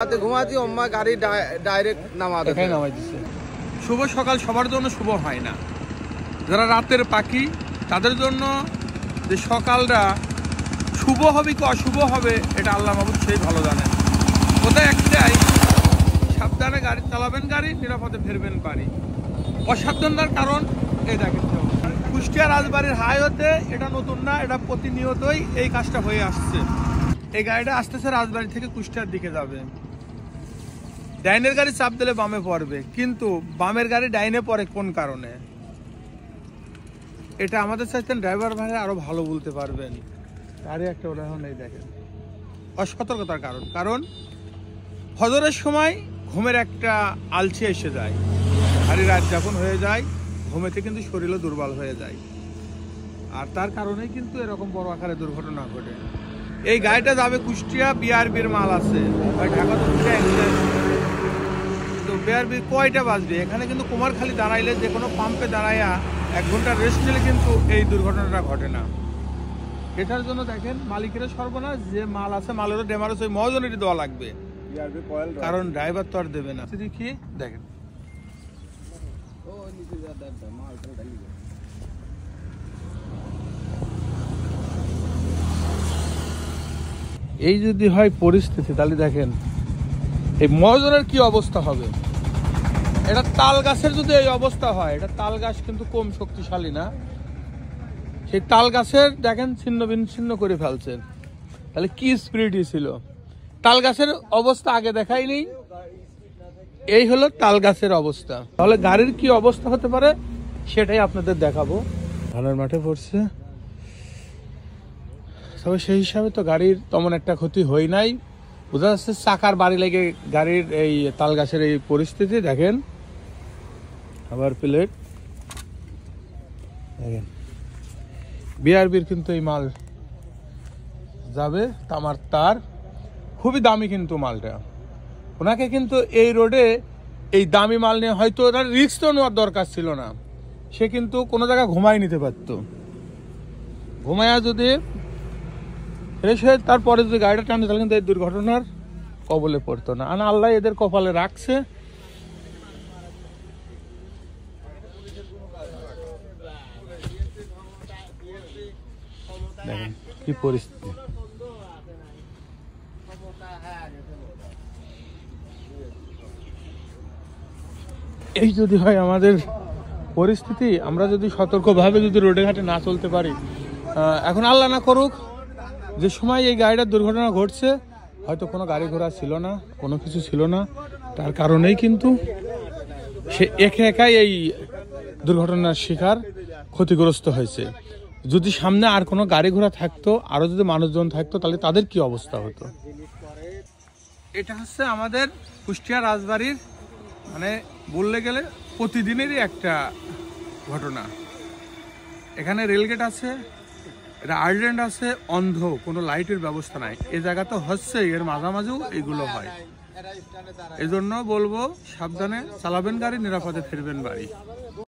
ঘুমাচ্ছি অম্মা গাড়ি ডাইরেক্ট নামাই দিচ্ছে। শুভ সকাল সবার জন্য শুভ হয় না, যারা রাতের পাখি তাদের জন্য যে সকালটা শুভ হবে কি অশুভ হবে এটা আল্লাহ মাহবুব সেই ভালো জানেন। কোথায় একটাই, সাবধানে গাড়ি চালাবেন, গাড়ি নিরাপদে ফিরবেন বাড়ি। অসাবধানতার কারণ এই দেখেন কুষ্টিয়া রাজবাড়ির হাইওয়েতে, এটা নতুন না, এটা প্রতিনিয়তই এই কাজটা হয়ে আসছে। এই গাড়িটা আসতেছে রাজবাড়ি থেকে কুষ্টিয়ার দিকে যাবে, ডাইনের গাড়ি চাপ দিলে বামে পড়বে, কিন্তু বামের গাড়ি ডাইনে পড়ে কোন কারণে? এটা আমাদের চাইতেন ড্রাইভার ভাইরা আরো ভালো বলতে পারবেন। তারই একটা উদাহরণ এই দেখেন, অসতর্কতার কারণ। কারণ ফজরের সময় ঘুমের একটা আলসি এসে যায়, ভারী রাত যখন হয়ে যায় ঘুমেতে কিন্তু শরীরও দুর্বল হয়ে যায়, আর তার কারণেই কিন্তু এরকম বড় আকারে দুর্ঘটনা ঘটে। এই গাড়িটা যাবে কুষ্টিয়া, বিআরবির মাল আছে, ঢাকা তো বিআরবি কয়টা বাজবে? এখানে কিন্তু কুমারখালী দাঁড়াইলে, যে কোনো পাম্পে দাঁড়াইয়া 1 ঘন্টা রেস্ট নিলে কিন্তু এই দুর্ঘটনাটা ঘটে না। এটার জন্য দেখেন মালিকের সর্বনাশ, যে মাল আছে মালেরও ডেমারেজ ওই মহাজনেরই দেওয়া লাগবে, কারণ ড্রাইভার তো আর দেবে না। দেখি দেখেন এই যদি হয় পরিস্থিতি, তাহলে দেখেন এই মহাজনের কি অবস্থা হবে। এটা তাল গাছের যদি এই অবস্থা হয়, এটা তাল গাছ কিন্তু কম শক্তিশালী না, সেই তাল গাছের দেখেন ছিন্ন বিচ্ছিন্ন করে ফেলছেন, তাহলে কি স্পিরিটই ছিল। তাল গাছের অবস্থা আগে দেখাইনি, এই হলো তাল গাছের অবস্থা। তাহলে গাড়ির কি অবস্থা হতে পারে সেটাই আপনাদের দেখাবো। ধানের মাঠে পড়ছে, তবে সেই হিসাবে তো গাড়ির তেমন একটা ক্ষতি হয় নাই, বোঝা যাচ্ছে চাকার বাড়ি লেগে গাড়ির এই তাল গাছের এই পরিস্থিতি। দেখেন আবার প্লেট দেখেন, বিআরবির কিন্তু এই মাল যাবে, তামার তার খুবই দামি কিন্তু মালটা। ওনাকে কিন্তু এই রোডে এই দামি মাল নিয়ে হয়তো ওনার রিস্ক তো নেওয়ার দরকার ছিল না, সে কিন্তু কোনো জায়গায় ঘুমাই নিতে পারতো, ঘুমায়া যদি ফ্রেশ হয়ে তারপরে যদি গাড়িটা টানে তাহলে কিন্তু এই দুর্ঘটনার কবলে পড়তো না। আর আল্লাহ এদের কপালে রাখছে। দেখেন কি পরিস্থিতি। এই যদি হয় আমাদের পরিস্থিতি, আমরা যদি সতর্কভাবে যদি রোডে ঘাটে না চলতে পারি, এখন আল্লাহ না করুক যে সময় এই গাড়িটার দুর্ঘটনা ঘটছে হয়তো কোনো গাড়ি ঘোড়া ছিল না, কোনো কিছু ছিল না, তার কারণেই কিন্তু সে একাই এই দুর্ঘটনার শিকার, ক্ষতিগ্রস্ত হয়েছে। যদি সামনে আর কোনো গাড়ি ঘোড়া থাকতো, আরো যদি মানুষজন থাকতো, তাহলে তাদের কি অবস্থা হতো। এটা হচ্ছে আমাদের কুষ্টিয়া রাজবাড়ির, মানে বললে গেলে প্রতিদিনেরই একটা ঘটনা। এখানে রেলগেট আছে, এটা আইল্যান্ড আছে, অন্ধ, কোনো লাইটের ব্যবস্থা নাই। এই জায়গা তো হচ্ছে, এর মাঝামাঝিও এগুলো হয়। এই জন্য বলবো সাবধানে চালাবেন গাড়ি, নিরাপদে ফিরবেন বাড়ি।